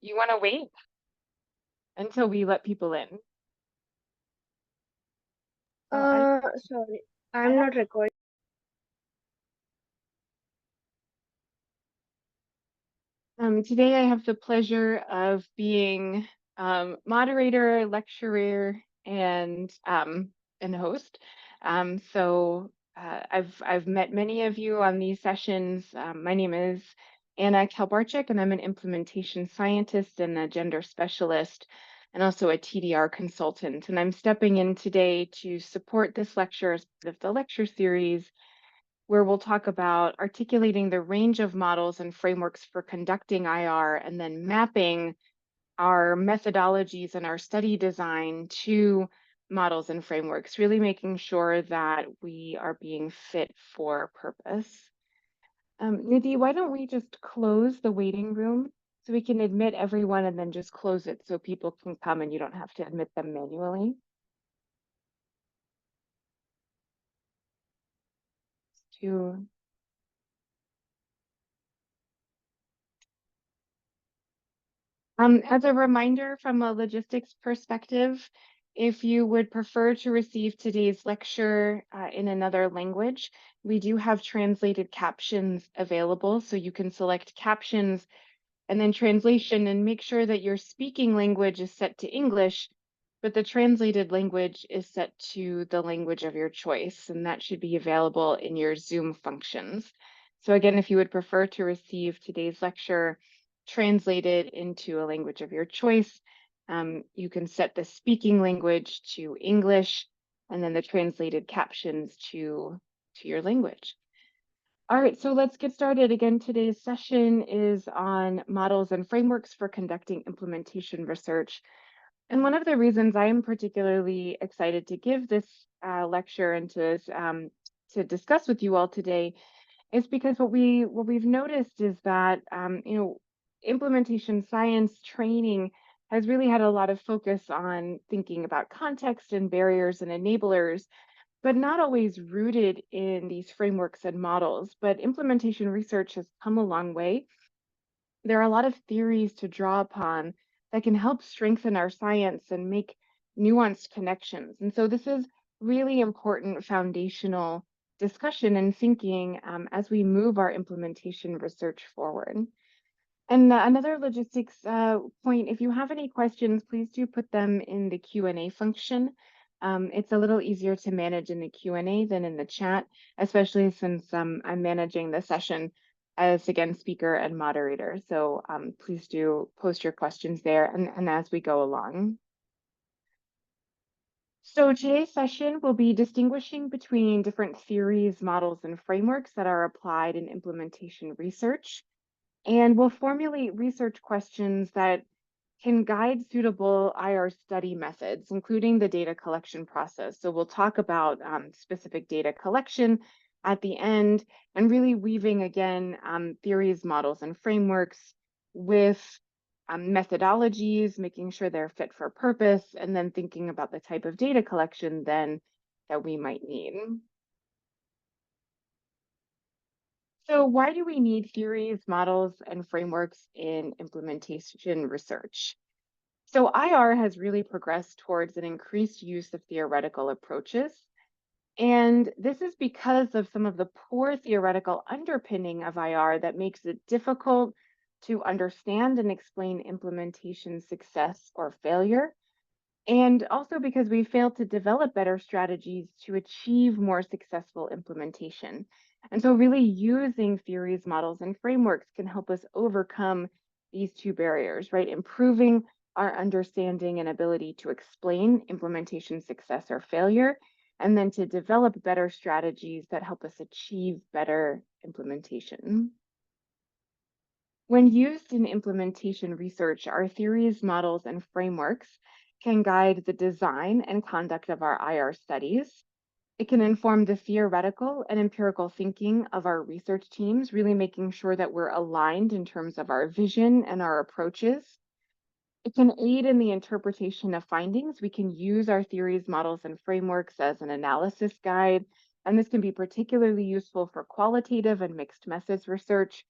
You want to wait until we let people in? Oh, Sorry, I'm not recording. today I have the pleasure of being moderator, lecturer, and host. I've met many of you on these sessions. My name is Anna Kalbarczyk, and I'm an implementation scientist and a gender specialist, and also a TDR consultant. And I'm stepping in today to support this lecture as part of the lecture series where we'll talk about articulating the range of models and frameworks for conducting IR and then mapping our methodologies and our study design to models and frameworks, really making sure that we are being fit for purpose. Nidhi, why don't we just close the waiting room so we can admit everyone and then just close it so people can come and you don't have to admit them manually? To As a reminder from a logistics perspective, if you would prefer to receive today's lecture in another language, we do have translated captions available. So you can select captions and then translation and make sure that your speaking language is set to English, but the translated language is set to the language of your choice, and that should be available in your Zoom functions. So again, if you would prefer to receive today's lecture translated into a language of your choice, you can set the speaking language to English and then the translated captions to your language. All right, so let's get started. Again, today's session is on models and frameworks for conducting implementation research. And one of the reasons I'm particularly excited to give this lecture and to discuss with you all today is because what we've noticed is that implementation science training has really had a lot of focus on thinking about context and barriers and enablers, but not always rooted in these frameworks and models. But implementation research has come a long way. There are a lot of theories to draw upon that can help strengthen our science and make nuanced connections. And so this is really important foundational discussion and thinking as we move our implementation research forward. And another logistics point, if you have any questions, please do put them in the Q&A function. It's a little easier to manage in the Q&A than in the chat, especially since I'm managing the session as, again, speaker and moderator. So please do post your questions there and as we go along. So today's session will be distinguishing between different theories, models, and frameworks that are applied in implementation research. And we'll formulate research questions that can guide suitable IR study methods, including the data collection process. So we'll talk about specific data collection at the end and really weaving again theories, models, and frameworks with methodologies, making sure they're fit for purpose, and then thinking about the type of data collection then that we might need. So why do we need theories, models, and frameworks in implementation research? So IR has really progressed towards an increased use of theoretical approaches. And this is because of some of the poor theoretical underpinning of IR that makes it difficult to understand and explain implementation success or failure. And also because we failed to develop better strategies to achieve more successful implementation. And so really using theories, models, and frameworks can help us overcome these two barriers, right? Improving our understanding and ability to explain implementation success or failure, and then to develop better strategies that help us achieve better implementation. When used in implementation research, our theories, models, and frameworks can guide the design and conduct of our IR studies. It can inform the theoretical and empirical thinking of our research teams, really making sure that we're aligned in terms of our vision and our approaches. It can aid in the interpretation of findings. We can use our theories, models, and frameworks as an analysis guide, and this can be particularly useful for qualitative and mixed methods research.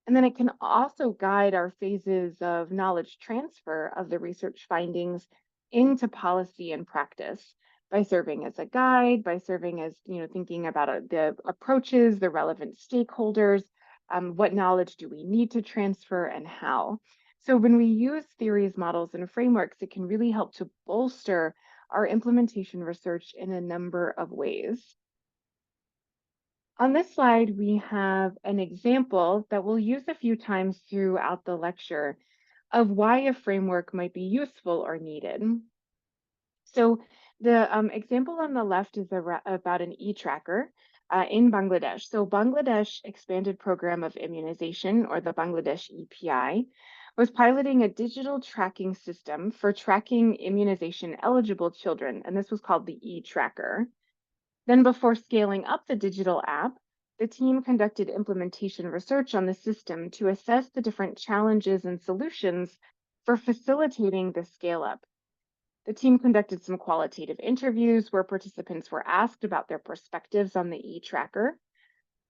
And then it can also guide our phases of knowledge transfer of the research findings into policy and practice by serving as a guide, by serving as, thinking about the approaches, the relevant stakeholders, what knowledge do we need to transfer and how. So when we use theories, models, and frameworks, it can really help to bolster our implementation research in a number of ways. On this slide, we have an example that we'll use a few times throughout the lecture of why a framework might be useful or needed. So the example on the left is about an e-tracker in Bangladesh. So Bangladesh Expanded Program of Immunization, or the Bangladesh EPI, was piloting a digital tracking system for tracking immunization eligible children, and this was called the e-tracker. Then, before scaling up the digital app, the team conducted implementation research on the system to assess the different challenges and solutions for facilitating the scale up. The team conducted some qualitative interviews where participants were asked about their perspectives on the e-tracker.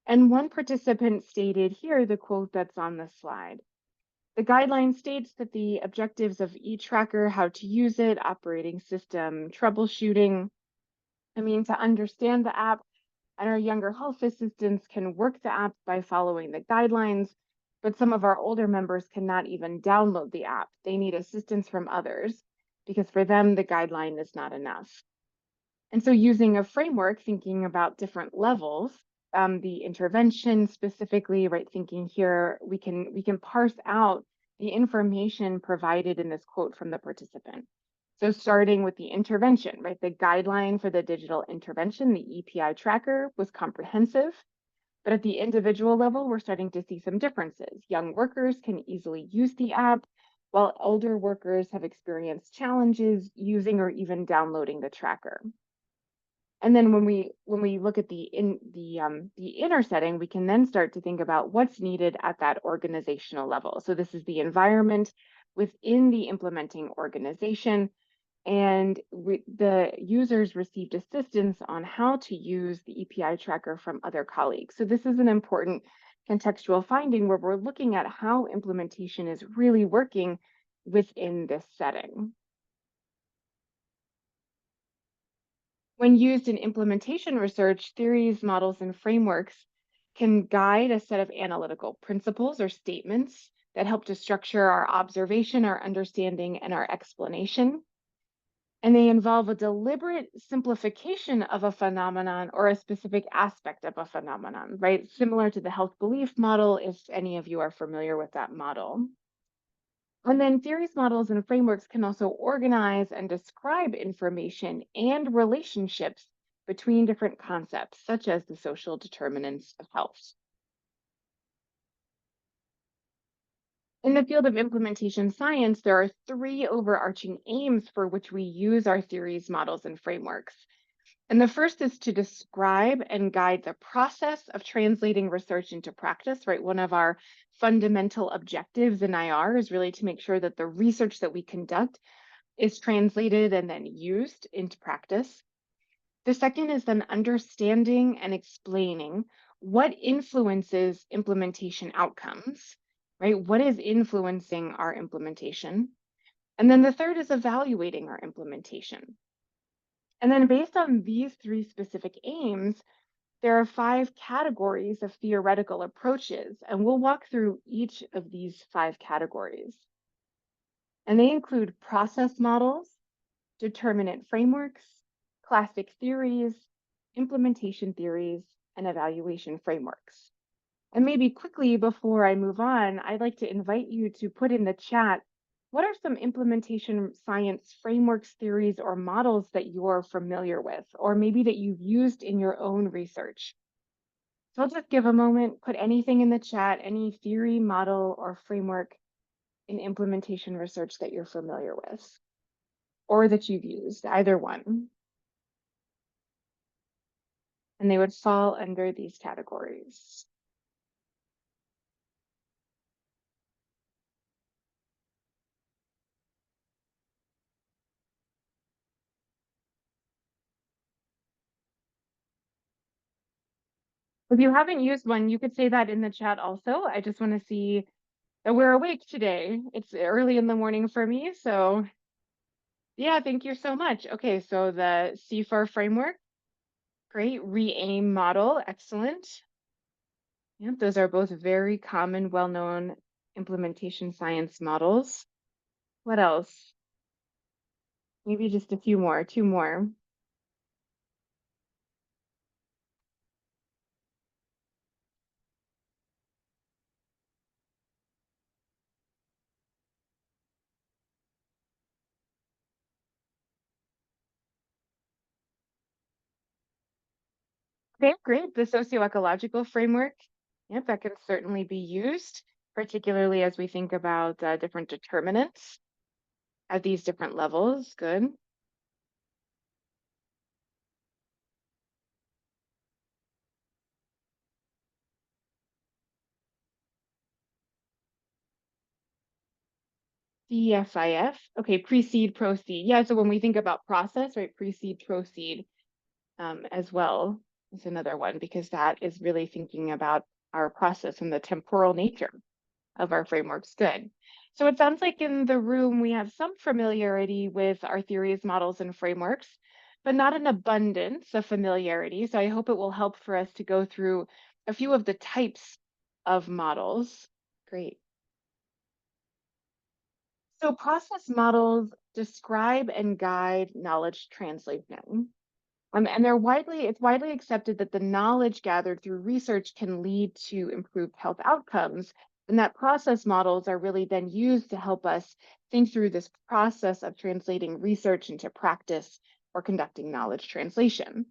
And one participant stated here the quote that's on the slide. The guideline states that the objectives of e-tracker, how to use it, operating system, troubleshooting, to understand the app, and our younger health assistants can work the app by following the guidelines, but some of our older members cannot even download the app. They need assistance from others because for them, the guideline is not enough. And so using a framework, thinking about different levels, the intervention specifically, right? Thinking here, we can parse out the information provided in this quote from the participant. So starting with the intervention, right? The guideline for the digital intervention, the EPI tracker, was comprehensive. But at the individual level, we're starting to see some differences. Young workers can easily use the app, while older workers have experienced challenges using or even downloading the tracker. And then when we look at the inner setting, we can then start to think about what's needed at that organizational level. So this is the environment within the implementing organization, and the users received assistance on how to use the EPI tracker from other colleagues. So this is an important contextual finding where we're looking at how implementation is really working within this setting. When used in implementation research, theories, models, and frameworks can guide a set of analytical principles or statements that help to structure our observation, our understanding, and our explanation. And they involve a deliberate simplification of a phenomenon or a specific aspect of a phenomenon, right? Similar to the health belief model, if any of you are familiar with that model. And then theories, models, and frameworks can also organize and describe information and relationships between different concepts, such as the social determinants of health. In the field of implementation science, there are three overarching aims for which we use our theories, models, and frameworks. And the first is to describe and guide the process of translating research into practice, right? One of our fundamental objectives in IR is really to make sure that the research that we conduct is translated and then used into practice. The second is then understanding and explaining what influences implementation outcomes, right? What is influencing our implementation? And then the third is evaluating our implementation. And then based on these three specific aims, there are 5 categories of theoretical approaches, and we'll walk through each of these 5 categories. And they include process models, determinant frameworks, classic theories, implementation theories, and evaluation frameworks. And maybe quickly before I move on, I'd like to invite you to put in the chat what are some implementation science frameworks, theories, or models that you're familiar with, or maybe that you've used in your own research? So I'll just give a moment, put anything in the chat, any theory, model, or framework in implementation research that you're familiar with or that you've used, either one. And they would fall under these categories. If you haven't used one, you could say that in the chat also. I just want to see that we're awake today. It's early in the morning for me, so yeah, thank you so much. Okay, so the CFAR framework, great. Re-aim model, excellent. Yep, those are both very common, well-known implementation science models. What else? Maybe just a few more, two more. Okay, great. The socio-ecological framework. Yep, that can certainly be used, particularly as we think about different determinants at these different levels. Good. DFIF. Okay, precede, proceed. Yeah, so when we think about process, right, precede, proceed as well is another one because that is really thinking about our process and the temporal nature of our frameworks. Good. So it sounds like in the room we have some familiarity with our theories, models, and frameworks, but not an abundance of familiarity. So I hope it will help for us to go through a few of the types of models. Great. So process models describe and guide knowledge translation. And it's widely accepted that the knowledge gathered through research can lead to improved health outcomes, and that process models are really then used to help us think through this process of translating research into practice or conducting knowledge translation.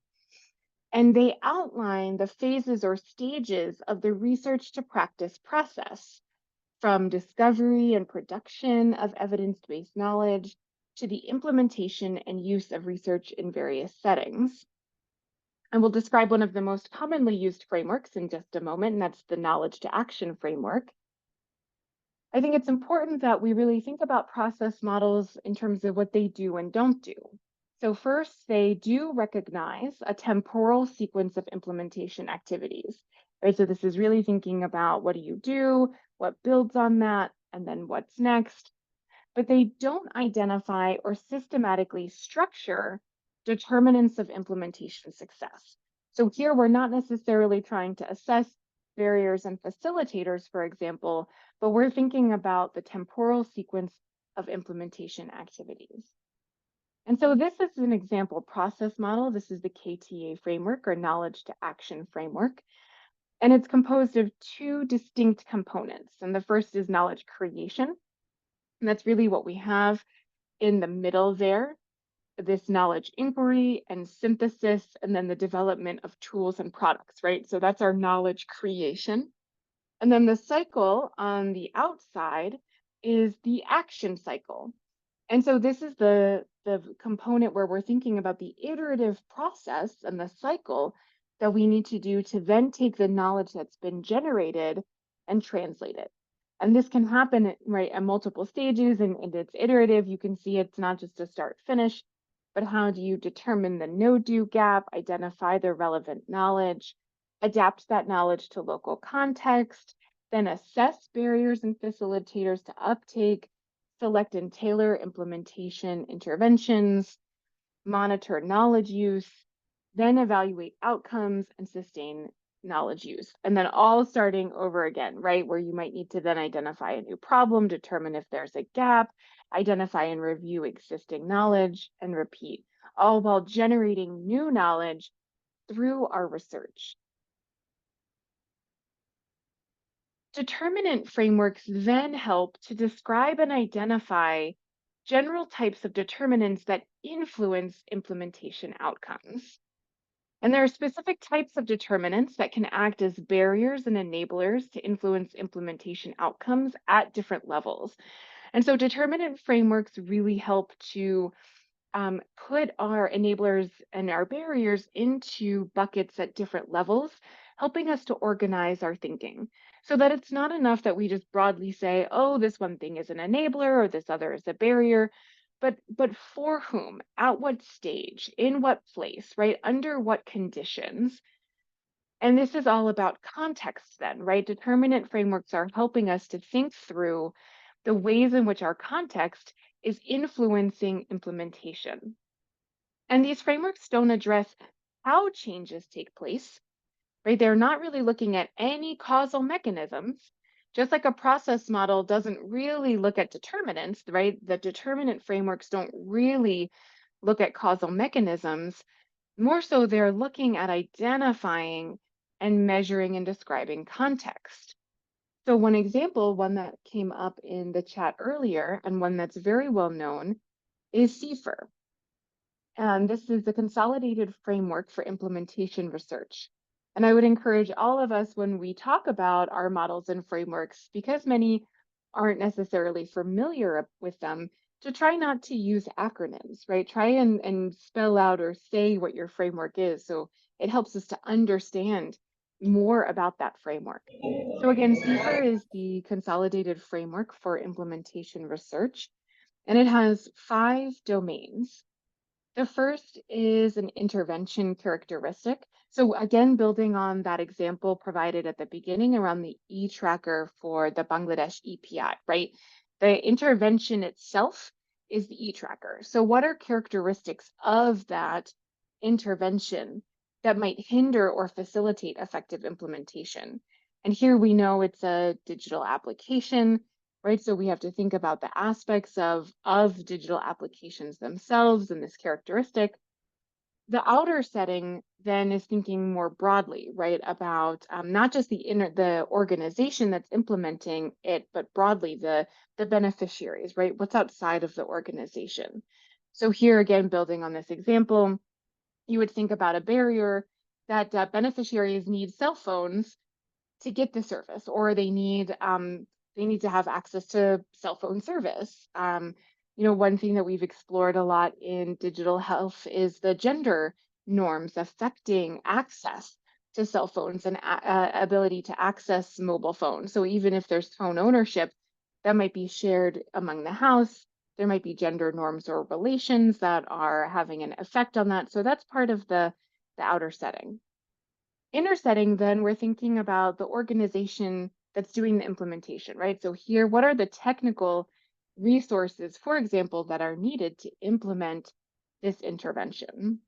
And they outline the phases or stages of the research to practice process, from discovery and production of evidence-based knowledge to the implementation and use of research in various settings. And we'll describe one of the most commonly used frameworks in just a moment, and that's the knowledge to action framework. I think it's important that we really think about process models in terms of what they do and don't do. So, first, they do recognize a temporal sequence of implementation activities, right? So, this is really thinking about what do you do, what builds on that, and then what's next, but they don't identify or systematically structure determinants of implementation success. So here we're not necessarily trying to assess barriers and facilitators, for example, but we're thinking about the temporal sequence of implementation activities. And so this is an example process model. This is the KTA framework or knowledge to action framework. And it's composed of two distinct components. And the first is knowledge creation. And that's really what we have in the middle there, this knowledge inquiry and synthesis, and then the development of tools and products, right? So that's our knowledge creation. And then the cycle on the outside is the action cycle. And so this is the component where we're thinking about the iterative process and the cycle that we need to do to then take the knowledge that's been generated and translate it. And this can happen right at multiple stages and it's iterative. You can see it's not just a start finish, but how do you determine the no-do gap, identify the relevant knowledge, adapt that knowledge to local context, then assess barriers and facilitators to uptake, select and tailor implementation interventions, monitor knowledge use, then evaluate outcomes and sustain knowledge use. And then all starting over again, right? Where you might need to then identify a new problem, determine if there's a gap, identify and review existing knowledge, and repeat, all while generating new knowledge through our research. Determinant frameworks then help to describe and identify general types of determinants that influence implementation outcomes. And there are specific types of determinants that can act as barriers and enablers to influence implementation outcomes at different levels. And so determinant frameworks really help to put our enablers and our barriers into buckets at different levels, helping us to organize our thinking so that it's not enough that we just broadly say, oh, this one thing is an enabler or this other is a barrier, but for whom, at what stage, in what place, right? Under what conditions? And this is all about context then, right? Determinant frameworks are helping us to think through the ways in which our context is influencing implementation. And these frameworks don't address how changes take place, right? They're not really looking at any causal mechanisms. Just like a process model doesn't really look at determinants, right? The determinant frameworks don't really look at causal mechanisms. More so, they're looking at identifying and measuring and describing context. So, one example, one that came up in the chat earlier, and one that's very well known, is CIFR. And this is the Consolidated Framework for Implementation Research. And I would encourage all of us when we talk about our models and frameworks, because many aren't necessarily familiar with them, to try not to use acronyms, right? Try and spell out or say what your framework is. So it helps us to understand more about that framework. So again, CIFR is the Consolidated Framework for Implementation Research, and it has 5 domains. The first is an intervention characteristic. So again, building on that example provided at the beginning around the e-tracker for the Bangladesh EPI, right? The intervention itself is the e-tracker. So what are characteristics of that intervention that might hinder or facilitate effective implementation? And here we know it's a digital application, right? So we have to think about the aspects of digital applications themselves and this characteristic. The outer setting then is thinking more broadly, right, about not just the organization that's implementing it, but broadly the beneficiaries, right? What's outside of the organization. So here again, building on this example, you would think about a barrier that beneficiaries need cell phones to get the service, or they need to have access to cell phone service. One thing that we've explored a lot in digital health is the gender norms affecting access to cell phones and ability to access mobile phones. So even if there's phone ownership that might be shared among the house, there might be gender norms or relations that are having an effect on that. So that's part of the outer setting. Inner setting, then we're thinking about the organization that's doing the implementation, right? So here, what are the technical resources, for example, that are needed to implement this intervention?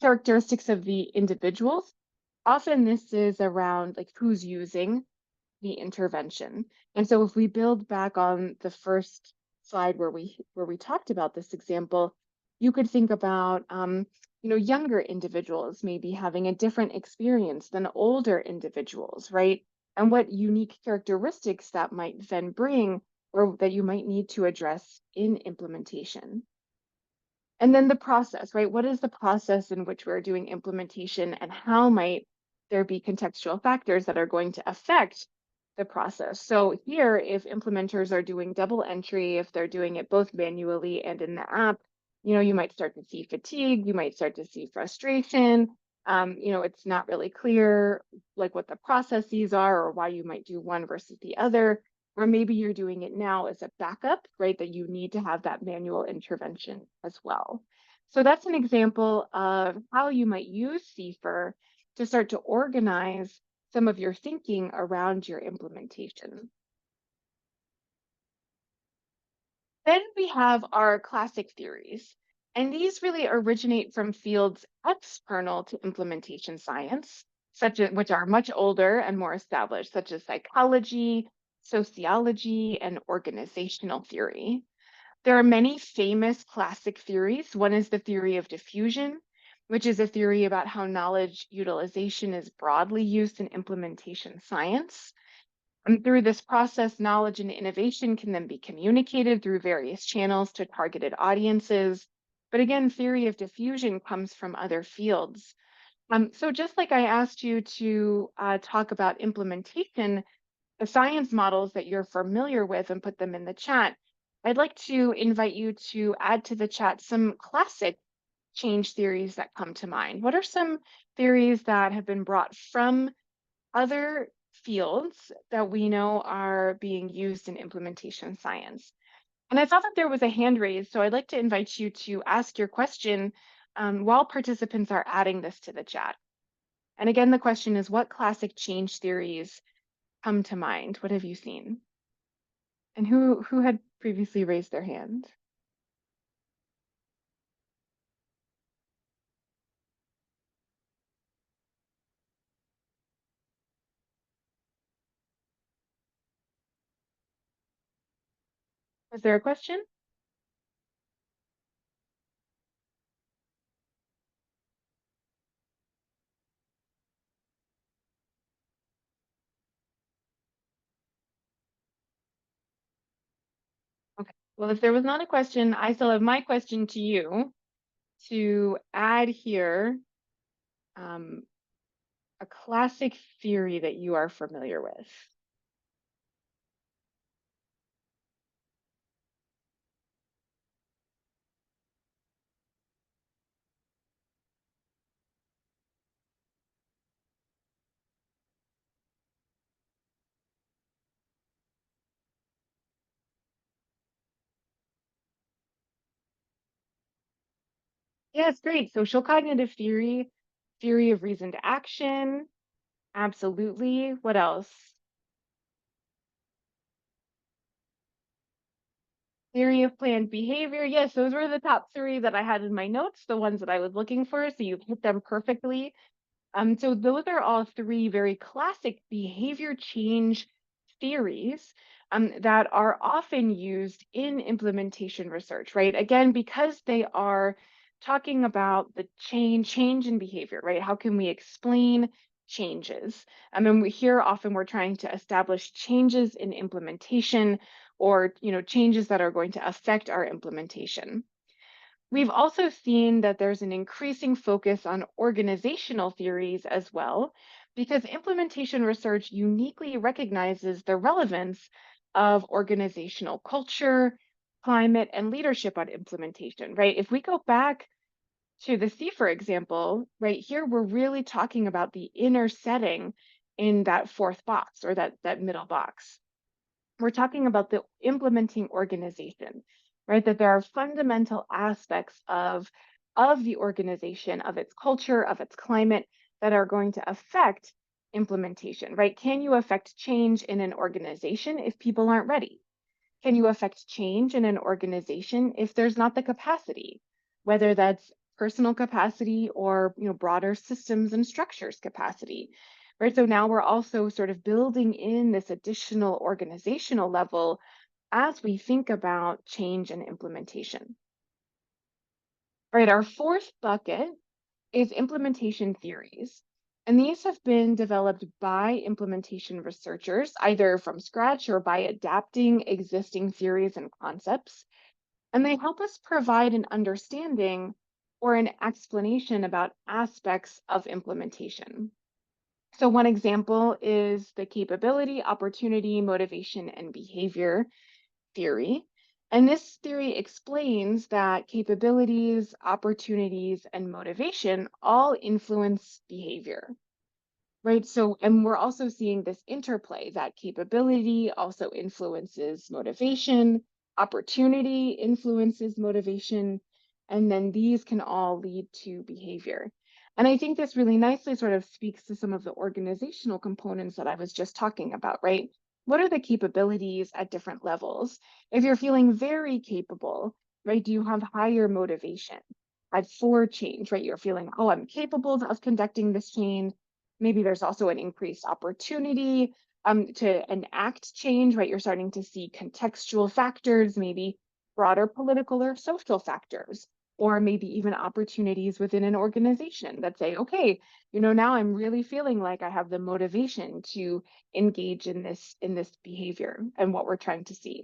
Characteristics of the individuals. Often this is around like who's using the intervention. And so if we build back on the first slide where we talked about this example, you could think about younger individuals maybe having a different experience than older individuals, right? And what unique characteristics that might then bring or that you might need to address in implementation. And then the process, right? What is the process in which we're doing implementation, and how might there be contextual factors that are going to affect the process? So here, if implementers are doing double entry, if they're doing it both manually and in the app, you might start to see fatigue, you might start to see frustration. It's not really clear like what the processes are or why you might do one versus the other. Or maybe you're doing it now as a backup, right? That you need to have that manual intervention as well. So that's an example of how you might use CIFR to start to organize some of your thinking around your implementation. Then we have our classic theories, and these really originate from fields external to implementation science, which are much older and more established, such as psychology, sociology, and organizational theory. There are many famous classic theories. One is the theory of diffusion, which is a theory about how knowledge utilization is broadly used in implementation science. And through this process, knowledge and innovation can then be communicated through various channels to targeted audiences. But again, theory of diffusion comes from other fields. So just like I asked you to talk about implementation, the science models that you're familiar with and put them in the chat, I'd like to invite you to add to the chat some classic change theories that come to mind. What are some theories that have been brought from other fields that we know are being used in implementation science? And I thought that there was a hand raised, so I'd like to invite you to ask your question while participants are adding this to the chat. And again, the question is, what classic change theories come to mind? What have you seen? And who had previously raised their hand? Was there a question? Okay. Well, if there was not a question, I still have my question to you to add here um, a classic theory that you are familiar with. Yes, great. Social cognitive theory, theory of reasoned action. Absolutely. What else? Theory of planned behavior. Yes, those were the top three that I had in my notes, the ones that I was looking for. So you've hit them perfectly. So those are all three very classic behavior change theories that are often used in implementation research, right? Again, because they are talking about the change in behavior, right? How can we explain changes? And here often we're trying to establish changes in implementation or changes that are going to affect our implementation. We've also seen that there's an increasing focus on organizational theories as well, because implementation research uniquely recognizes the relevance of organizational culture, climate, and leadership on implementation, right? If we go back to the C, for example, right here, we're really talking about the inner setting in that fourth box or that middle box. We're talking about the implementing organization, right? That there are fundamental aspects of the organization, of its culture, of its climate that are going to affect implementation, right? Can you affect change in an organization if people aren't ready? Can you affect change in an organization if there's not the capacity, whether that's personal capacity or broader systems and structures capacity, right? So now we're also sort of building in this additional organizational level as we think about change and implementation. Right, our fourth bucket is implementation theories. And these have been developed by implementation researchers, either from scratch or by adapting existing theories and concepts. And they help us provide an understanding or an explanation about aspects of implementation. So, one example is the capability, opportunity, motivation, and behavior theory. And this theory explains that capabilities, opportunities, and motivation all influence behavior, right? So, and we're also seeing this interplay that capability also influences motivation, opportunity influences motivation, and then these can all lead to behavior. And I think this really nicely sort of speaks to some of the organizational components that I was just talking about, right? What are the capabilities at different levels? If you're feeling very capable, right, do you have higher motivation for change, right? You're feeling, oh, I'm capable of conducting this change. Maybe there's also an increased opportunity to enact change, right? You're starting to see contextual factors, maybe broader political or social factors, or maybe even opportunities within an organization that say, okay, now I'm really feeling like I have the motivation to engage in this behavior and what we're trying to see.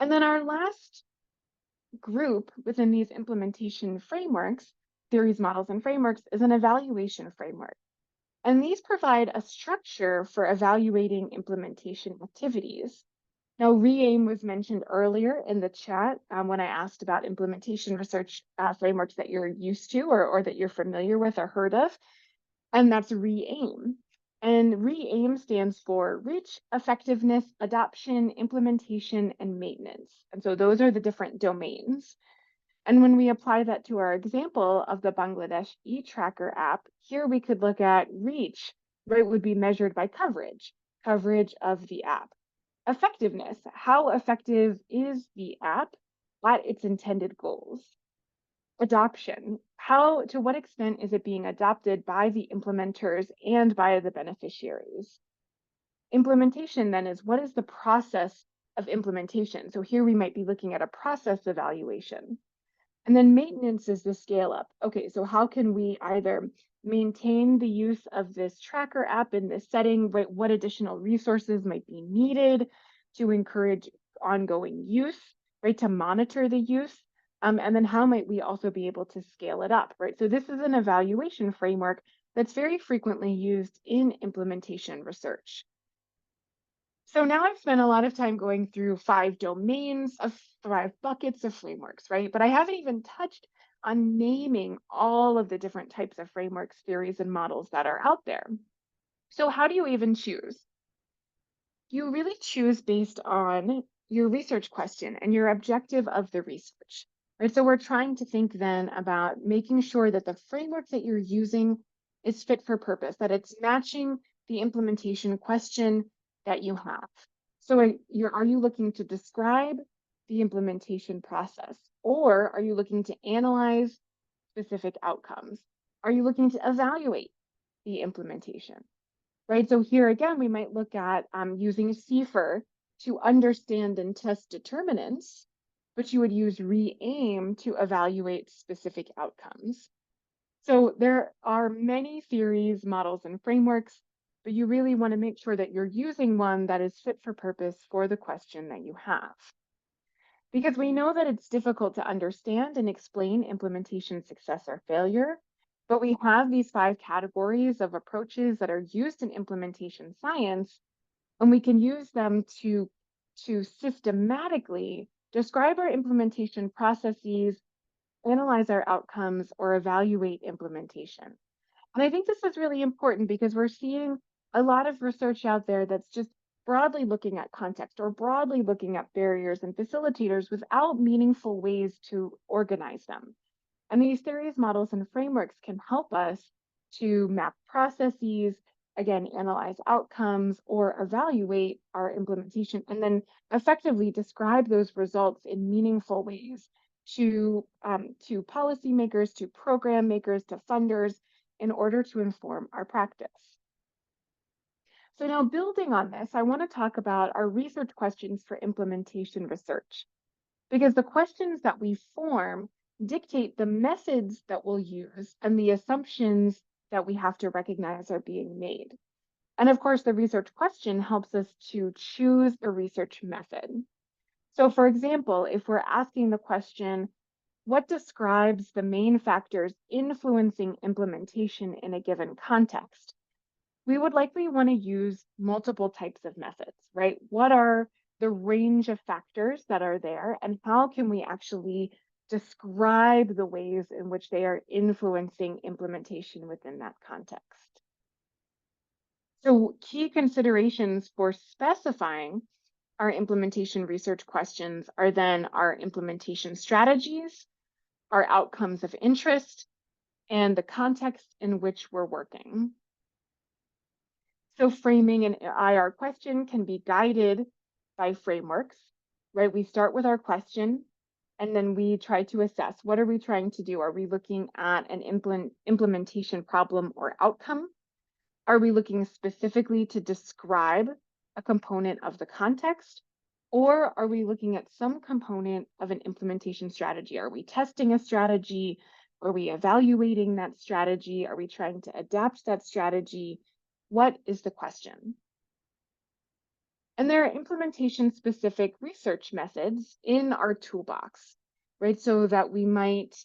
And then our last group within these implementation frameworks, theories, models, and frameworks, is an evaluation framework. And these provide a structure for evaluating implementation activities. Now, REAIM was mentioned earlier in the chat when I asked about implementation research frameworks that you're used to or that you're familiar with or heard of, and that's REAIM. And REAIM stands for Reach, Effectiveness, Adoption, Implementation, and Maintenance. And so those are the different domains. And when we apply that to our example of the Bangladesh e-tracker app, here we could look at reach, right, would be measured by coverage of the app. Effectiveness, how effective is the app at its intended goals? Adoption, to what extent is it being adopted by the implementers and by the beneficiaries? Implementation then is what is the process of implementation? So here we might be looking at a process evaluation. And then maintenance is the scale up. Okay, so how can we either maintain the use of this tracker app in this setting, right? What additional resources might be needed to encourage ongoing use, right? To monitor the use. And then how might we also be able to scale it up, right? So this is an evaluation framework that's very frequently used in implementation research. So now I've spent a lot of time going through 5 domains of 5 buckets of frameworks, right? But I haven't even touched on naming all of the different types of frameworks, theories, and models that are out there. So how do you even choose? You really choose based on your research question and your objective of the research, right? So we're trying to think then about making sure that the framework that you're using is fit for purpose, that it's matching the implementation question that you have. So are you looking to describe the implementation process, or are you looking to analyze specific outcomes? Are you looking to evaluate the implementation? Right? So here again, we might look at using CFER to understand and test determinants, but you would use REAIM to evaluate specific outcomes. So there are many theories, models, and frameworks, but you really want to make sure that you're using one that is fit for purpose for the question that you have. Because we know that it's difficult to understand and explain implementation success or failure, but we have these 5 categories of approaches that are used in implementation science, and we can use them to systematically describe our implementation processes, analyze our outcomes, or evaluate implementation. And I think this is really important because we're seeing a lot of research out there that's just broadly looking at context or broadly looking at barriers and facilitators without meaningful ways to organize them. And these theories, models, and frameworks can help us to map processes, again, analyze outcomes, or evaluate our implementation, and then effectively describe those results in meaningful ways to policymakers, to program makers, to funders, in order to inform our practice. So now building on this, I want to talk about our research questions for implementation research, because the questions that we form dictate the methods that we'll use and the assumptions that we have to recognize are being made. And of course, the research question helps us to choose a research method. So for example, if we're asking the question, what describes the main factors influencing implementation in a given context? We would likely want to use multiple types of methods, right? What are the range of factors that are there, and how can we actually describe the ways in which they are influencing implementation within that context? So, key considerations for specifying our implementation research questions are then our implementation strategies, our outcomes of interest, and the context in which we're working. So framing an IR question can be guided by frameworks, right? We start with our question and then we try to assess what are we trying to do? Are we looking at an implementation problem or outcome? Are we looking specifically to describe a component of the context? Or are we looking at some component of an implementation strategy? Are we testing a strategy? Are we evaluating that strategy? Are we trying to adapt that strategy? What is the question? And there are implementation specific research methods in our toolbox, right? So that we might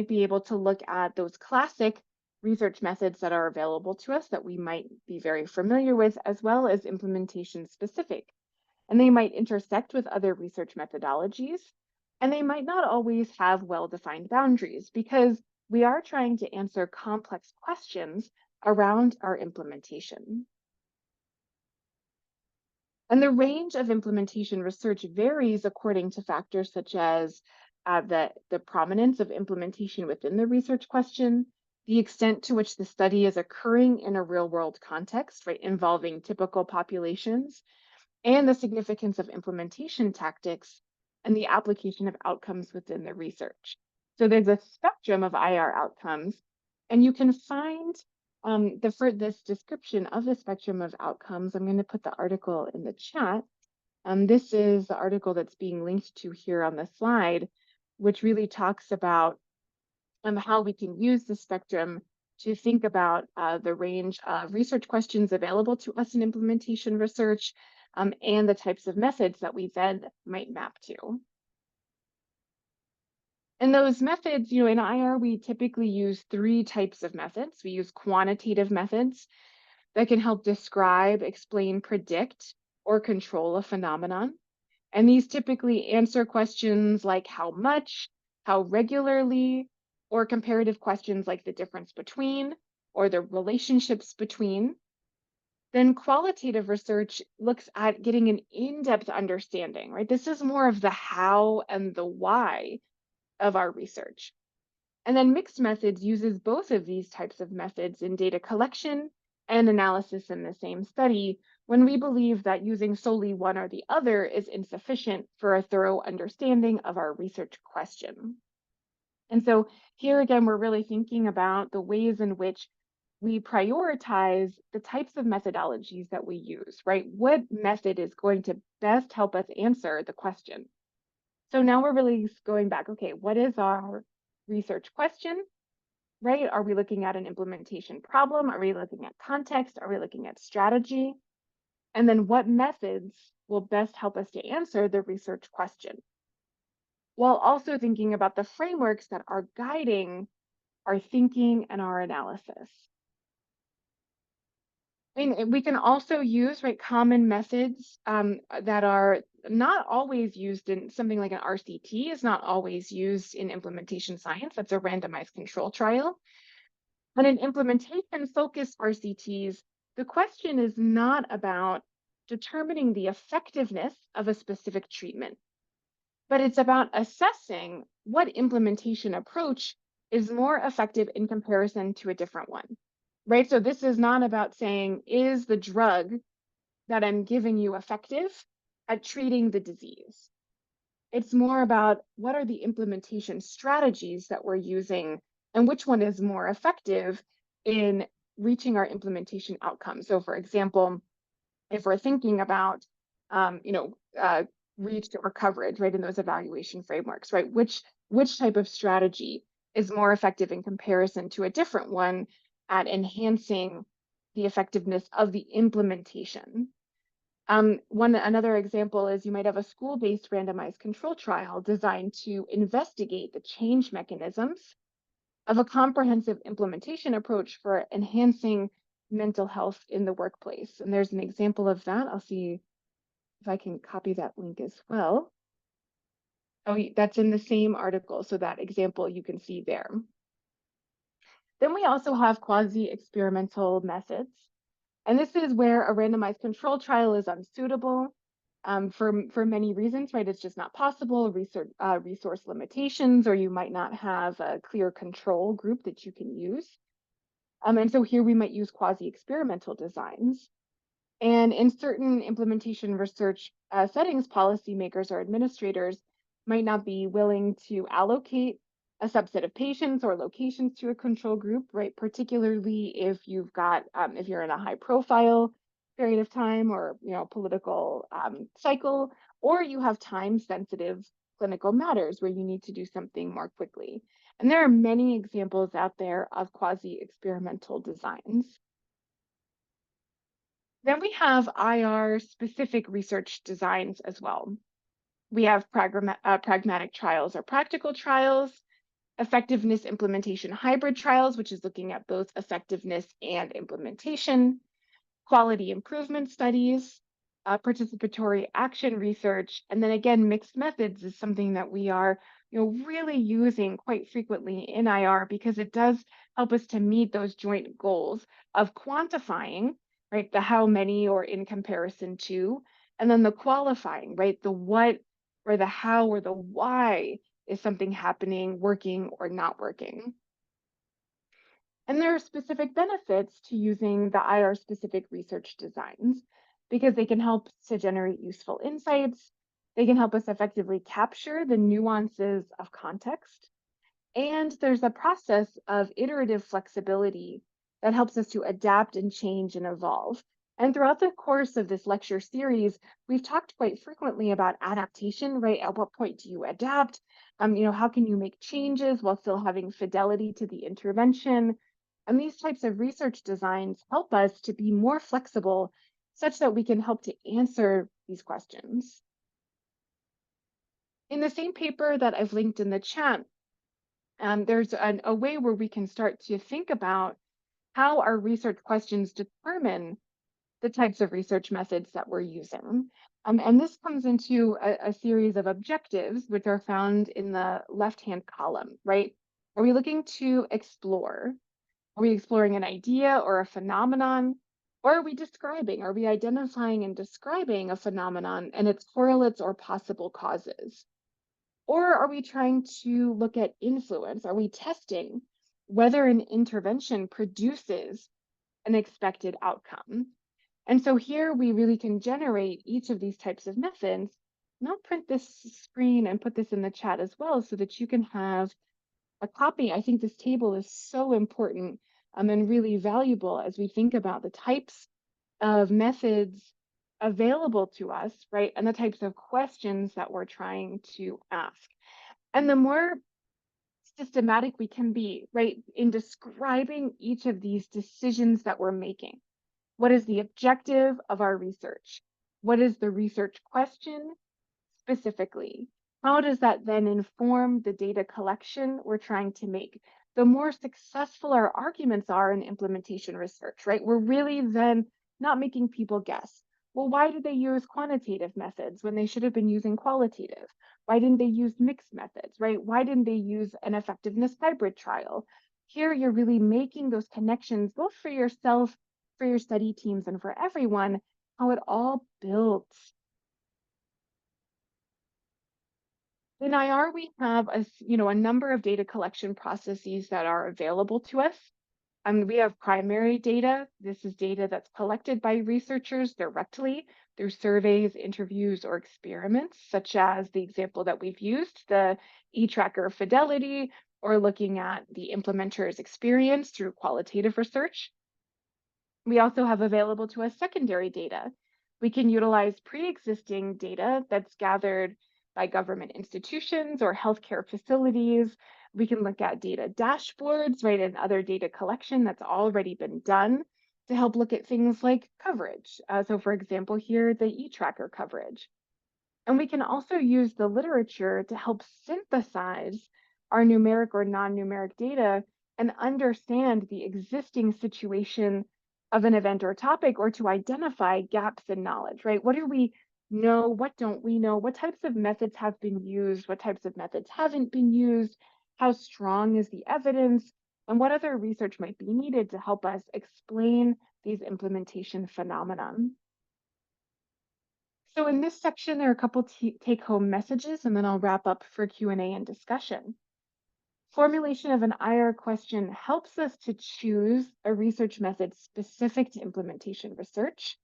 be able to look at those classic research methods that are available to us that we might be very familiar with, as well as implementation specific. And they might intersect with other research methodologies, and they might not always have well-defined boundaries because we are trying to answer complex questions around our implementation. And the range of implementation research varies according to factors such as the prominence of implementation within the research question, the extent to which the study is occurring in a real world context, right, involving typical populations, and the significance of implementation tactics and the application of outcomes within the research. So there's a spectrum of IR outcomes, and you can find for this description of the spectrum of outcomes. I'm going to put the article in the chat. This is the article that's being linked to here on the slide, which really talks about how we can use the spectrum to think about the range of research questions available to us in implementation research, and the types of methods that we then might map to. And those methods, in IR, we typically use three types of methods. We use quantitative methods that can help describe, explain, predict, or control a phenomenon. And these typically answer questions like how much, how regularly, or comparative questions like the difference between or the relationships between. Then qualitative research looks at getting an in-depth understanding, right? This is more of the how and the why of our research. And then mixed methods uses both of these types of methods in data collection and analysis in the same study when we believe that using solely one or the other is insufficient for a thorough understanding of our research question. And so here again, we're really thinking about the ways in which we prioritize the types of methodologies that we use, right? What method is going to best help us answer the question? So now we're really going back, okay, what is our research question, right? Are we looking at an implementation problem? Are we looking at context? Are we looking at strategy? And then what methods will best help us to answer the research question? While also thinking about the frameworks that are guiding our thinking and our analysis. And we can also use, right, common methods that are not always used in something like an RCT is not always used in implementation science. That's a randomized control trial. But in implementation focused RCTs, the question is not about determining the effectiveness of a specific treatment, but it's about assessing what implementation approach is more effective in comparison to a different one, right? So this is not about saying, is the drug that I'm giving you effective at treating the disease? It's more about what are the implementation strategies that we're using and which one is more effective in reaching our implementation outcomes. So for example, if we're thinking about, um, you know, uh, reach or coverage, right, in those evaluation frameworks, right, which type of strategy is more effective in comparison to a different one at enhancing the effectiveness of the implementation. Another example is you might have a school-based randomized control trial designed to investigate the change mechanisms of a comprehensive implementation approach for enhancing mental health in the workplace. And there's an example of that. I'll see if I can copy that link as well. Oh, that's in the same article. So that example you can see there. Then we also have quasi-experimental methods. And this is where a randomized control trial is unsuitable for many reasons, right? It's just not possible, resource limitations, or you might not have a clear control group that you can use. And so here we might use quasi-experimental designs. And in certain implementation research settings, policymakers or administrators might not be willing to allocate a subset of patients or locations to a control group, right? Particularly if you've got, if you're in a high profile period of time or, political cycle, or you have time sensitive clinical matters where you need to do something more quickly. And there are many examples out there of quasi-experimental designs. Then we have IR specific research designs as well. We have pragmatic trials or practical trials, effectiveness implementation hybrid trials, which is looking at both effectiveness and implementation, quality improvement studies, participatory action research, and then again, mixed methods is something that we are really using quite frequently in IR because it does help us to meet those joint goals of quantifying, right, the how many or in comparison to, and then the qualifying, right, the what or the how or the why is something happening, working, or not working? And there are specific benefits to using the IR specific research designs because they can help to generate useful insights. They can help us effectively capture the nuances of context. And there's a process of iterative flexibility that helps us to adapt and change and evolve. And throughout the course of this lecture series, we've talked quite frequently about adaptation, right? At what point do you adapt? How can you make changes while still having fidelity to the intervention? And these types of research designs help us to be more flexible such that we can help to answer these questions. In the same paper that I've linked in the chat, there's a way where we can start to think about how our research questions determine the types of research methods that we're using. And this comes into a series of objectives, which are found in the left-hand column, right? Are we looking to explore? Are we exploring an idea or a phenomenon? Or are we describing? Are we identifying and describing a phenomenon and its correlates or possible causes? Or are we trying to look at influence? Are we testing whether an intervention produces an expected outcome? And so here we really can generate each of these types of methods. And I'll print this screen and put this in the chat as well so that you can have a copy. I think this table is so important and really valuable as we think about the types of methods available to us, right? And the types of questions that we're trying to ask. And the more systematic we can be, right, in describing each of these decisions that we're making. What is the objective of our research? What is the research question specifically? How does that then inform the data collection we're trying to make? The more successful our arguments are in implementation research, right? We're really then not making people guess. Well, why did they use quantitative methods when they should have been using qualitative? Why didn't they use mixed methods, right? Why didn't they use an effectiveness hybrid trial? Here, you're really making those connections, both for yourself, for your study teams, and for everyone, how it all builds. In IR, we have a number of data collection processes that are available to us. We have primary data. This is data that's collected by researchers directly through surveys, interviews, or experiments, such as the example that we've used, the e-tracker fidelity, or looking at the implementer's experience through qualitative research. We also have available to us secondary data. We can utilize pre-existing data that's gathered by government institutions or healthcare facilities. We can look at data dashboards, right, and other data collection that's already been done to help look at things like coverage. So for example, here, the e-tracker coverage. And we can also use the literature to help synthesize our numeric or non-numeric data and understand the existing situation of an event or topic, or to identify gaps in knowledge, right? What do we know? What don't we know? What types of methods have been used? What types of methods haven't been used? How strong is the evidence? And what other research might be needed to help us explain these implementation phenomenon? So in this section, there are a couple take-home messages, and then I'll wrap up for Q&A and discussion. Formulation of an IR question helps us to choose a research method specific to implementation research.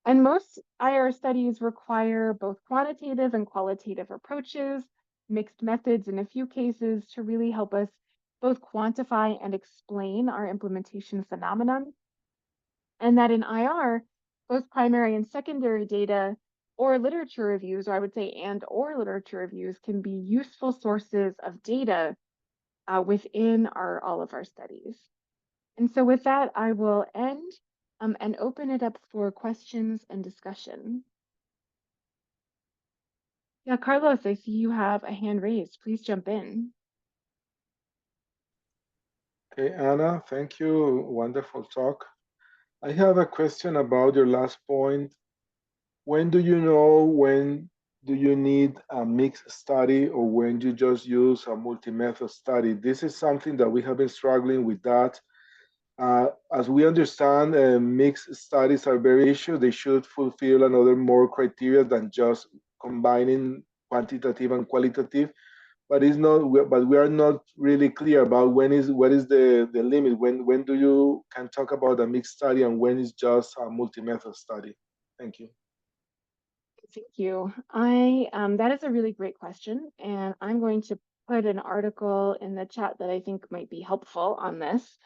And most IR studies require both quantitative and qualitative approaches, mixed methods in a few cases, to really help us both quantify and explain our implementation phenomenon. And that in IR, both primary and secondary data or literature reviews, or I would say or literature reviews, can be useful sources of data within all of our studies. And so with that, I will end and open it up for questions and discussion. Yeah, Carlos, I see you have a hand raised. Please jump in. Okay, Anna, thank you. Wonderful talk. I have a question about your last point. When do you know when do you need a mixed study or when you just use a multi-method study? This is something that we have been struggling with that. As we understand, mixed studies are very issue. They should fulfill another more criteria than just combining quantitative and qualitative. but it's not. But we are not really clear about what is the limit. When do you can talk about a mixed study and when it's just a multi-method study? Thank you. Thank you. I that is a really great question, and I'm going to put an article in the chat that I think might be helpful on this.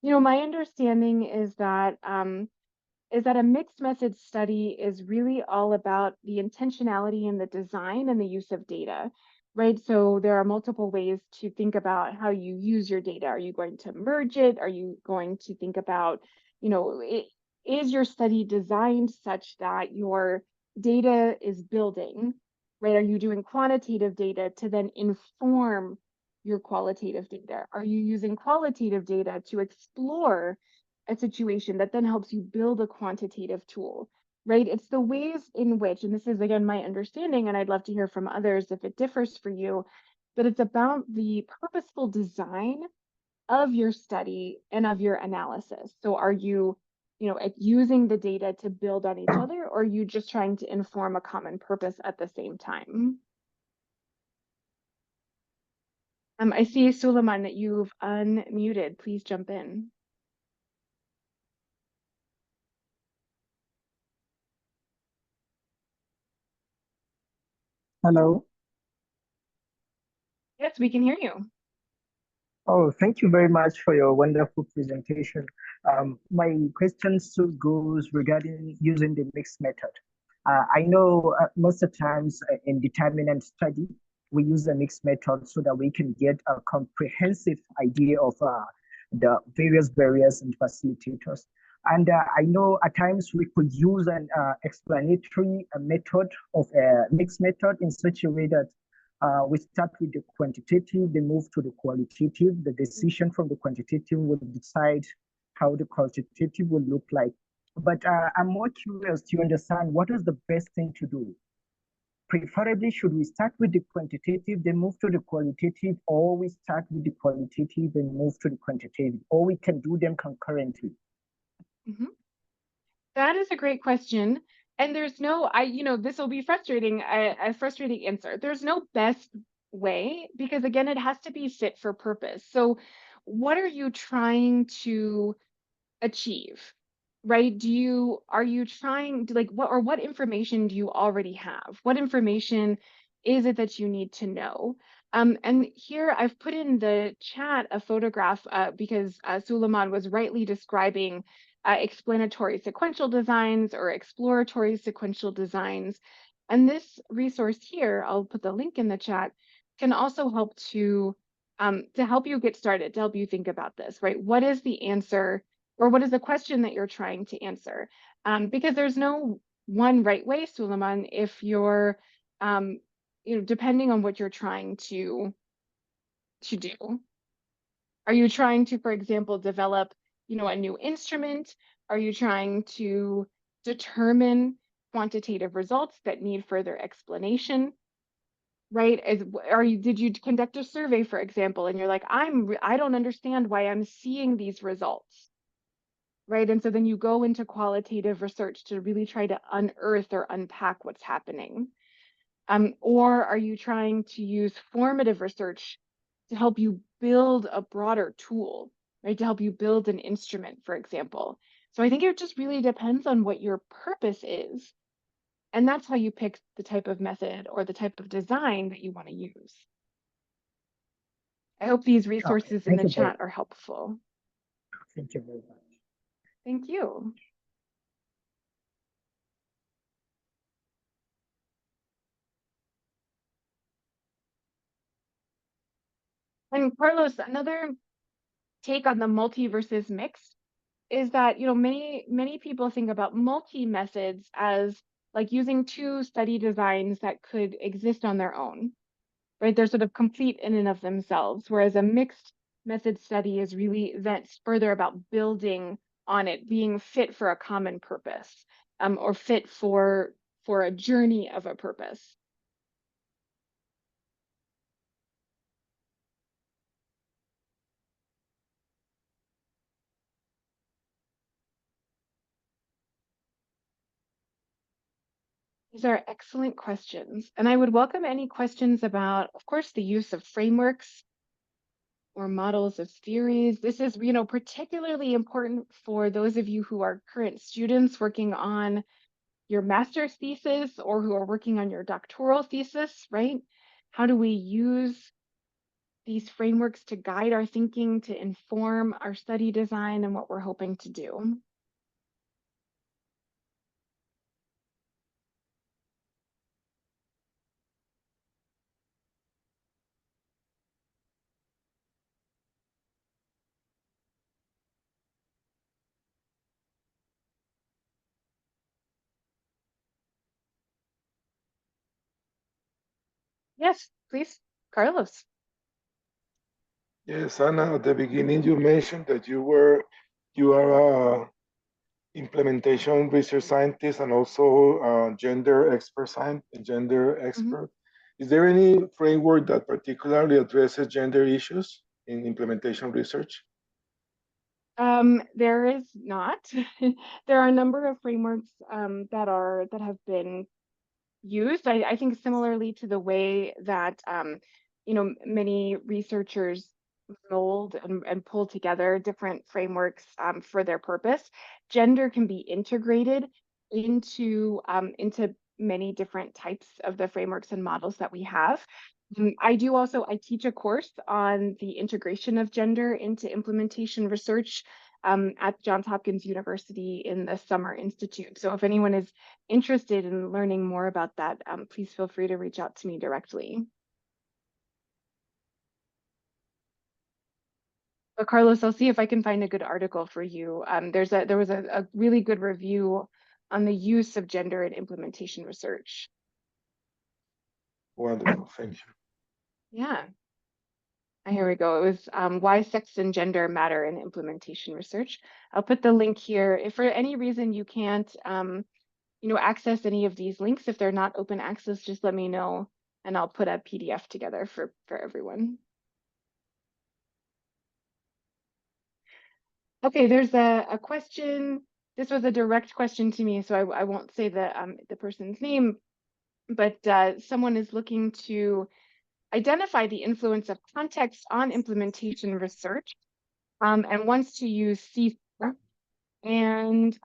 My understanding is that a mixed method study is really all about the intentionality in the design and the use of data, right? So there are multiple ways to think about how you use your data. Are you going to merge it? Are you going to think about, is your study designed such that your data is building, right? Are you doing quantitative data to then inform your qualitative data? Are you using qualitative data to explore a situation that then helps you build a quantitative tool, right? It's the ways in which, and this is again my understanding, and I'd love to hear from others if it differs for you, but it's about the purposeful design of your study and of your analysis. So are you, using the data to build on each other, or are you just trying to inform a common purpose at the same time? I see, Suleiman, that you've unmuted. Please jump in. Hello. Yes, we can hear you. Oh, thank you very much for your wonderful presentation. My question still goes regarding using the mixed method. I know most of the times in determinant study, we use a mixed method so that we can get a comprehensive idea of the various barriers and facilitators. And I know at times we could use an explanatory method of a mixed method in such a way that we start with the quantitative, then move to the qualitative. The decision from the quantitative will decide how the qualitative will look like. But I'm more curious to understand what is the best thing to do. Preferably, should we start with the quantitative, then move to the qualitative, or we start with the qualitative and move to the quantitative, or we can do them concurrently? Mm-hmm. That is a great question. And there's no, this will be frustrating, a frustrating answer. There's no best way because, again, it has to be fit for purpose. So, what are you trying to achieve? Right? Are you trying to like what information do you already have? What information is it that you need to know? And here I've put in the chat a photograph because Suleiman was rightly describing explanatory sequential designs or exploratory sequential designs. And this resource here, I'll put the link in the chat, can also help to help you get started, to help you think about this, right? What is the answer or what is the question that you're trying to answer? Because there's no one right way, Suleiman, if you're, depending on what you're trying to do. Are you trying to, for example, develop, a new instrument? Are you trying to determine quantitative results that need further explanation? Right? Did you conduct a survey, for example, and you're like, I don't understand why I'm seeing these results, right? And so then you go into qualitative research to really try to unearth or unpack what's happening. Or are you trying to use formative research to help you build a broader tool, right? To help you build an instrument, for example. So I think it just really depends on what your purpose is. And that's how you pick the type of method or the type of design that you want to use. I hope these resources in the chat are helpful. Thank you very much. Thank you. And Carlos, another take on the multi versus mixed is that, many people think about multi methods as like using two study designs that could exist on their own, right? They're sort of complete in and of themselves, whereas a mixed method study is really that's further about building on it, being fit for a common purpose, or fit for a journey of a purpose. These are excellent questions. And I would welcome any questions about, of course, the use of frameworks or models of theories. This is, particularly important for those of you who are current students working on your master's thesis or who are working on your doctoral thesis, right? How do we use these frameworks to guide our thinking, to inform our study design and what we're hoping to do? Yes, please, Carlos. Yes, Anna, at the beginning you mentioned that you are a implementation research scientist and also gender gender Mhm. expert. Is there any framework that particularly addresses gender issues in implementation research? There is not. There are a number of frameworks that have been used. I think similarly to the way that many researchers mold and pull together different frameworks for their purpose. Gender can be integrated into many different types of the frameworks and models that we have. I teach a course on the integration of gender into implementation research at Johns Hopkins University in the Summer Institute. So if anyone is interested in learning more about that, please feel free to reach out to me directly. But Carlos, I'll see if I can find a good article for you. There was a really good review on the use of gender in implementation research. Wonderful, thank you. Yeah, here we go. It was why sex and gender matter in implementation research. I'll put the link here. If for any reason you can't, access any of these links, if they're not open access, just let me know and I'll put a PDF together for everyone. Okay, there's a question. This was a direct question to me, so I won't say the person's name, but someone is looking to identify the influence of context on implementation research and wants to use C4. And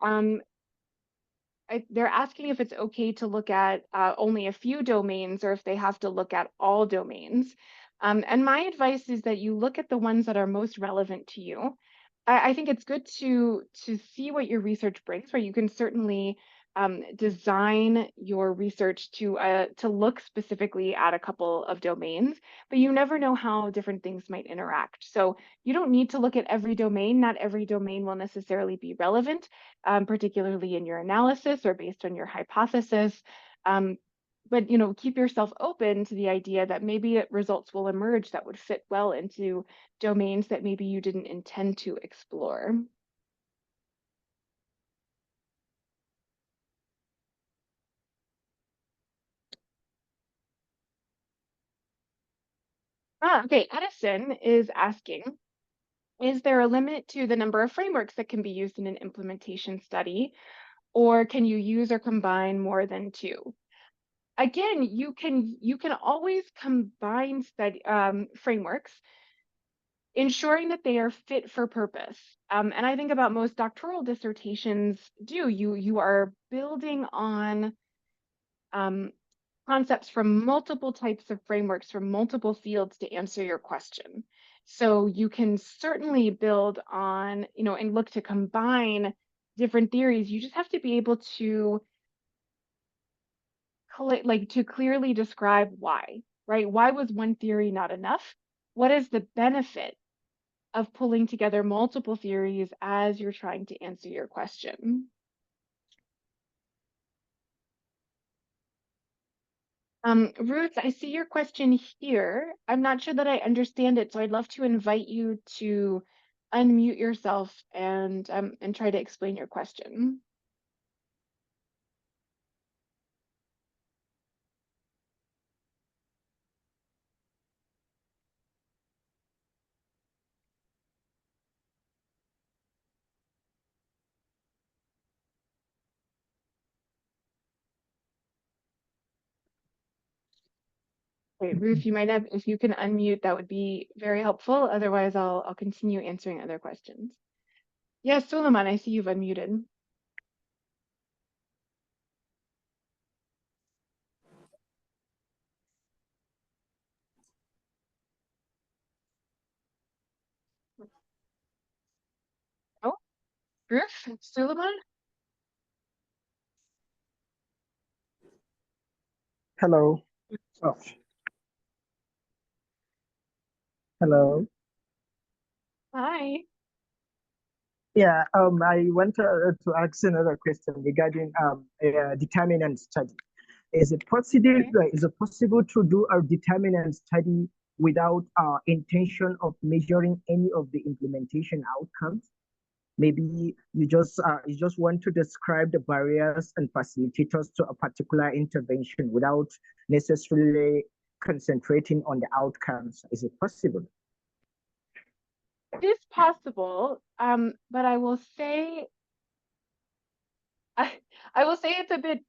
they're asking if it's okay to look at only a few domains or if they have to look at all domains. And my advice is that you look at the ones that are most relevant to you. I think it's good to see what your research brings, where you can certainly design your research to look specifically at a couple of domains, but you never know how different things might interact. So you don't need to look at every domain. Not every domain will necessarily be relevant, particularly in your analysis or based on your hypothesis. Um, but keep yourself open to the idea that maybe results will emerge that would fit well into domains that maybe you didn't intend to explore. Okay, Edison is asking, is there a limit to the number of frameworks that can be used in an implementation study, or can you use or combine more than two? Again, you can always combine frameworks, ensuring that they are fit for purpose. And I think about most doctoral dissertations do. You are building on um, concepts from multiple types of frameworks from multiple fields to answer your question. So you can certainly build on, and look to combine different theories. You just have to be able to clearly describe why, right? Why was one theory not enough? What is the benefit of pulling together multiple theories as you're trying to answer your question? Ruth, I see your question here. I'm not sure that I understand it, so I'd love to invite you to unmute yourself and try to explain your question. Okay, Ruth, you might have, if you can unmute, that would be very helpful. Otherwise, I'll continue answering other questions. Yes, Suleiman, I see you've unmuted. Oh, Ruth, Suleiman? Hello. Oh, hello. Hi. Yeah, I want to ask another question regarding determinant study. Okay. Is it possible to do a determinant study without intention of measuring any of the implementation outcomes? Maybe you just want to describe the barriers and facilitators to a particular intervention without necessarily concentrating on the outcomes. Is it possible? It is possible, but I will say, I will say it's a bit,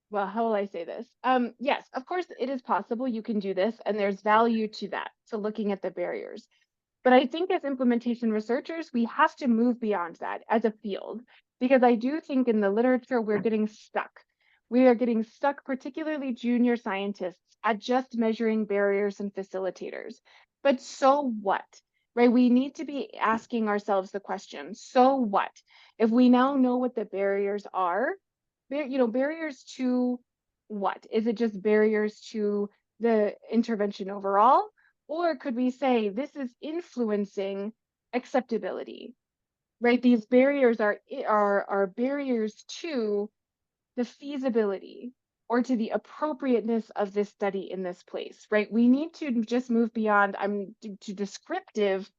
well, how will I say this? Yes, of course it is possible you can do this, and there's value to that, to looking at the barriers. But I think as implementation researchers, we have to move beyond that as a field, because I do think in the literature we're getting stuck. We are getting stuck, particularly junior scientists, at just measuring barriers and facilitators. But so what? Right? We need to be asking ourselves the question, so what? If we now know what the barriers are, barriers to what? Is it just barriers to the intervention overall? Or could we say this is influencing acceptability, right? These barriers are barriers to the feasibility or to the appropriateness of this study in this place, right? We need to just move beyond to descriptive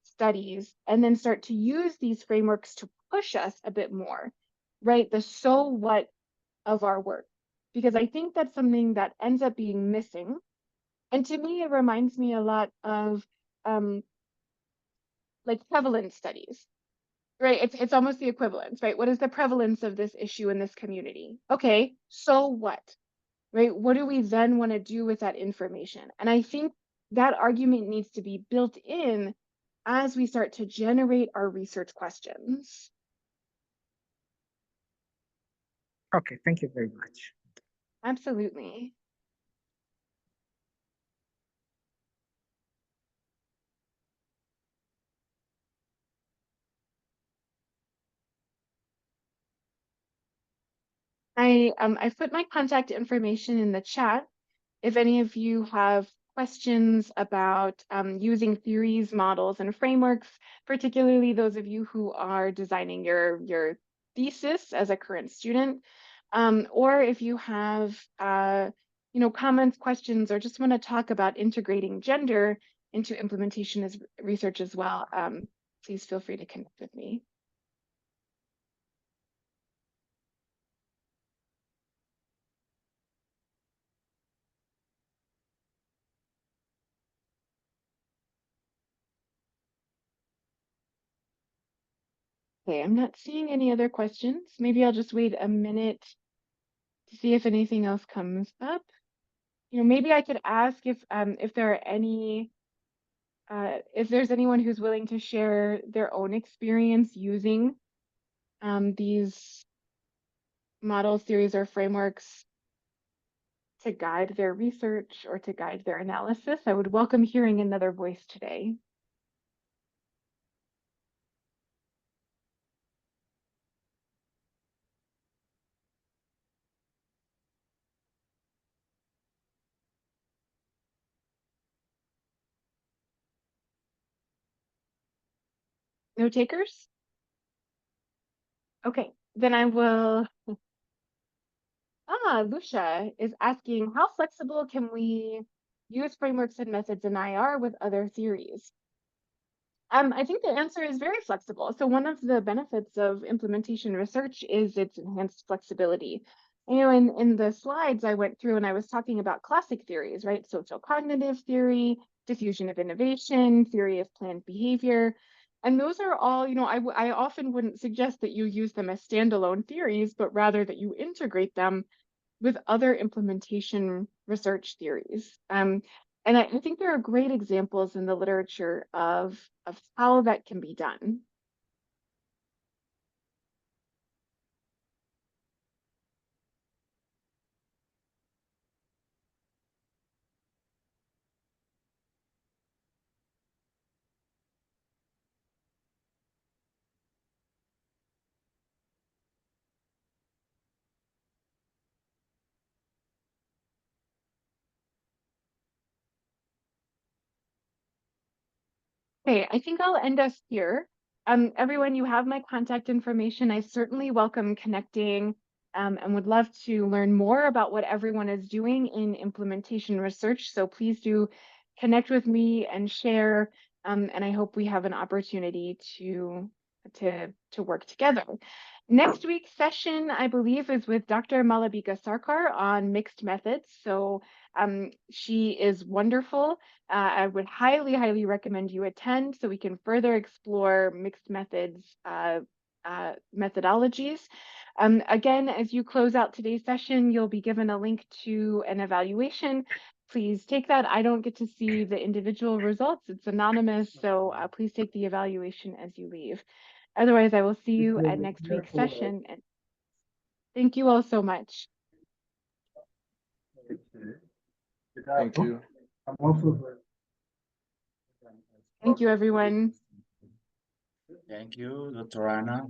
studies and then start to use these frameworks to push us a bit more, right? The so what of our work. Because I think that's something that ends up being missing. And to me, it reminds me a lot of um, like prevalence studies, right? It's almost the equivalence, right? What is the prevalence of this issue in this community? Okay, so what, right? What do we then want to do with that information? And I think that argument needs to be built in as we start to generate our research questions. Okay, thank you very much. Absolutely. I've put my contact information in the chat. If any of you have questions about using theories, models, and frameworks, particularly those of you who are designing your thesis as a current student, or if you have comments, questions, or just want to talk about integrating gender into implementation as research as well, please feel free to connect with me. Okay, I'm not seeing any other questions. Maybe I'll just wait a minute to see if anything else comes up. Maybe I could ask if there are any if there's anyone who's willing to share their own experience using these models, theories, or frameworks to guide their research or to guide their analysis. I would welcome hearing another voice today. No takers? Okay, then I will. Lucia is asking, how flexible can we use frameworks and methods in IR with other theories? I think the answer is very flexible. So one of the benefits of implementation research is its enhanced flexibility. In the slides I went through and I was talking about classic theories, right? Social cognitive theory, diffusion of innovation, theory of planned behavior. And those are all, I often wouldn't suggest that you use them as standalone theories, but rather that you integrate them with other implementation research theories. And I think there are great examples in the literature of how that can be done. Okay, I think I'll end us here. Everyone, you have my contact information. I certainly welcome connecting and would love to learn more about what everyone is doing in implementation research. So please do connect with me and share. And I hope we have an opportunity to work together. Next week's session, I believe, is with Dr. Malabika Sarkar on mixed methods. So she is wonderful. I would highly, highly recommend you attend so we can further explore mixed methods methodologies. Again, as you close out today's session, you'll be given a link to an evaluation. Please take that. I don't get to see the individual results. It's anonymous, so please take the evaluation as you leave. Otherwise, I will see you at next week's session. And thank you all so much. Thank you. Thank you, everyone. Thank you, Dr. Anna.